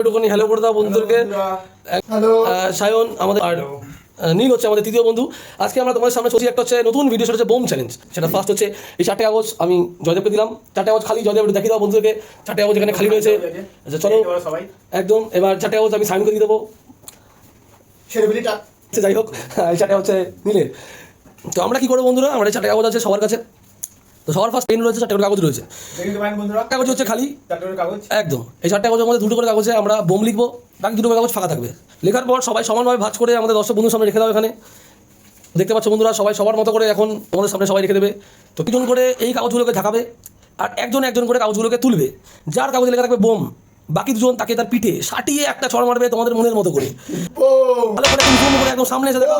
একটুখানি হ্যালো করে দাও বন্ধুদেরকে। হ্যালো সায়ন আমাদের আর নীল হচ্ছে আমাদের তৃতীয় বন্ধু। আজকে আমরা তোমাদের সামনে চলছি একটা হচ্ছে নতুন ভিডিও, সেটা হচ্ছে বোম চ্যালেঞ্জ। সেটা ফার্স্ট হচ্ছে এই 4টে কাগজ আমি জয়দেবকে দিলাম। 4টে কাগজ খালি, জয়দেব একটু দেখিয়ে দাও বন্ধুদেরকে 4টে কাগজ এখানে খালি রয়েছে। আচ্ছা চলো একদম, এবার 4টে কাগজ আমি সাইনকে দিয়ে দেবো। যাই হোক, এই 4টে হচ্ছে নীলের। তো আমরা কি করবো বন্ধুরা, আমরা 4টে কাগজ আছে সবার কাছে। তো সবার ফার্স্ট পেন রয়েছে, 4টে করে কাগজ রয়েছে। কাগজ হচ্ছে খালি একদম। এই 4টে কাগজের মধ্যে 2টো করে কাগজে আমরা বোম লিখবো, বাকি 2টো কাগজ ফাঁকা থাকবে। লেখার পর সবাই সমানভাবে ভাঁজ করে আমাদের দর্শক বন্ধুর সামনে রেখে দাও। এখানে দেখতে পাচ্ছ বন্ধুরা, সবাই সবার মতো করে এখন তোমাদের সামনে সবাই রেখে দেবে। তো দুজন করে এই কাগজগুলোকে ঝাঁকাবে আর একজন একজন করে কাগজগুলোকে তুলবে। যার কাগজে লেখা থাকবে বোম, বাকি দুজন তাকে তার পিঠে সাটিয়ে একটা ছড় মারবে তোমাদের মনের মতো করে। ভালো করে ইনফর্ম করে একদম সামনে এসে দেখো।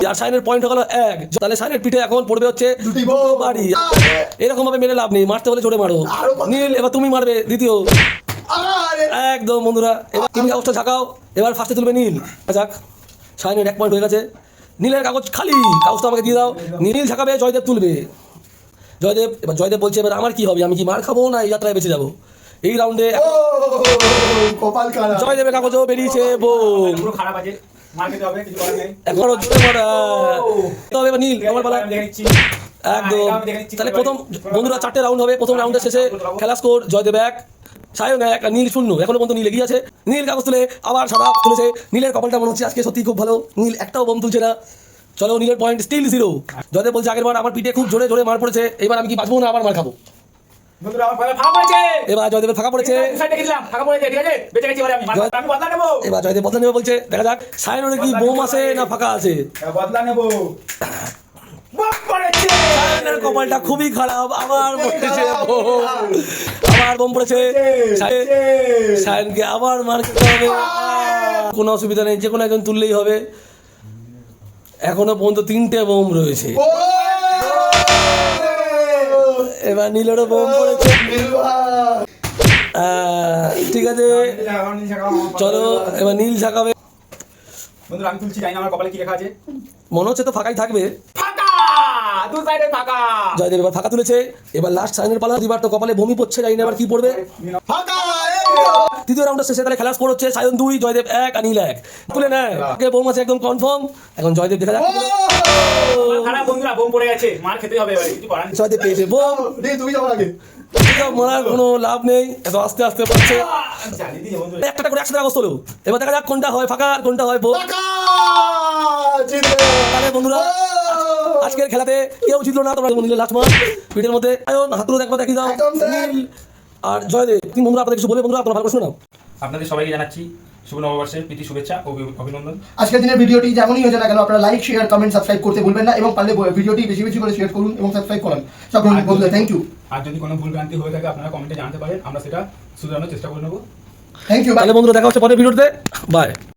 আর সাইনের পয়েন্ট হলো 1, তাহলে সাইনের পিঠে এখন পড়বে হচ্ছে 2 বাড়ি। এরকম ভাবে মেরে লাভ নেই, মারতে হলে জোরে মারো। নীল এবার তুমি মারবে দ্বিতীয়। একদম বন্ধুরা, এবার তুমি কাগজটা ঝাঁকাও। এবার ফার্স্টে তুলবে নীল। যাক, সাইনের 1 পয়েন্ট হয়ে গেছে। নীলের কাগজ খালি, কাগজটা আমাকে দিয়ে দাও। নীল ঝাঁকাবে, জয়দেব তুলবে। জয়দেব, এবার জয়দেব বলছে এবার আমার কি হবে, আমি কি মার খাবো না এই যাত্রায় বেঁচে যাবো। এই রাউন্ডে জয়দেবের কাগজও বেরিয়েছে বোম। এখনো জোরে মারা তবে এবার নীল আমার পালা একদম। তাহলে প্রথম বন্ধুরা 4টে রাউন্ড হবে। প্রথম রাউন্ডের শেষে খেলা স্কোর জয়দেব 1, সায়ন 1 আর নীল 0। এখনো পর্যন্ত নীল এগিয়ে আছে। নীল কাগজ তুলে আবার সাদা তুলেছে। নীলের কপালটা মনে হচ্ছে আজকে সত্যি খুব ভালো, নীল একটাও বোম তুলছে না। চলো, নীলের পয়েন্ট স্টিল 0। জয়দেব বলছে আগের বার আমার পিঠে খুব জোরে জোরে মার পড়েছে, এবার আমি কি বাঁচবো না আবার মার খাবো। এবার জয়দেবের ফাঁকা পড়েছে। এবার জয়দেব বদলা নেবে বলছে, দেখা যাক সায়নের কি বোম আছে না ফাঁকা আছে। সায়নের কপালটা খুবই খারাপ, আবার পড়েছে বোম, আবার বোম পড়েছে। সায়নকে আবার মার খেতে হবে। কোনো অসুবিধা নেই, যে কোনো একজন তুললেই হবে। এখনো পর্যন্ত 3টে বোম রয়েছে। এবার নীলেরও বোম পড়েছে। ঠিক আছে চলো, এবার নীল ঝাঁকাবে। আমি তুলছি, জানি না আমার কপালে কি লেখা আছে। মনে হচ্ছে তো ফাঁকাই থাকবে। জয়দেব এবার ফাঁকা তুলেছে। এবার লাস্ট সাইনের পালা। এবার তো কপালে বমি পড়ছে, জানি না এবার কি পড়বে। তৃতীয় রাউন্ডের শেষে তাহলে খেলা স্কোর হচ্ছে সায়ন 2, জয়দেব 1 আর নীল 1। তুলে নেয়, বোম আছে একদম কনফার্ম। এখন জয়দেব দেখা যাক। জয়দেব পেয়েছে বোম। মারার কোনো লাভ নেই, এত আস্তে আস্তে পড়ছে। একটা করে 100 কাগজ তোলো। এবার দেখা যাক কোনটা হয় ফাঁকা আর কোনটা হয় বোম। তাহলে বন্ধুরা আজকের খেলাতে কেউ জিতলো না। তোমরা নীলের লাস্ট মার পিঠের মধ্যে হাত তুলে একবার দেখিয়ে দাও। নীল আর জয়দেব, তুমি বন্ধুরা আপনাদের কিছু বলে বন্ধুরা আপনারা ভালো করে শুনে নাও। আপনাদের সবাইকে জানাচ্ছি শুভ নববর্ষের প্রীতি শুভেচ্ছা ও অভিনন্দন। আজকের দিনের ভিডিওটি যেমনই হয়েছে না কেন, আপনারা লাইক শেয়ার কমেন্ট সাবস্ক্রাইব করতে ভুলবেন না এবং পারলে ভিডিওটি বেশি বেশি করে শেয়ার করুন এবং সাবস্ক্রাইব করুন। সব বন্ধুরা থ্যাংক ইউ। আর যদি কোনো ভুল ভ্রান্তি হয়ে থাকে আপনারা কমেন্টে জানাতে পারেন, আমরা সেটা শুধরানোর চেষ্টা করে নেব। Thank you. তাহলে বন্ধুরা দেখা হচ্ছে পরের ভিডিওতে। বাই।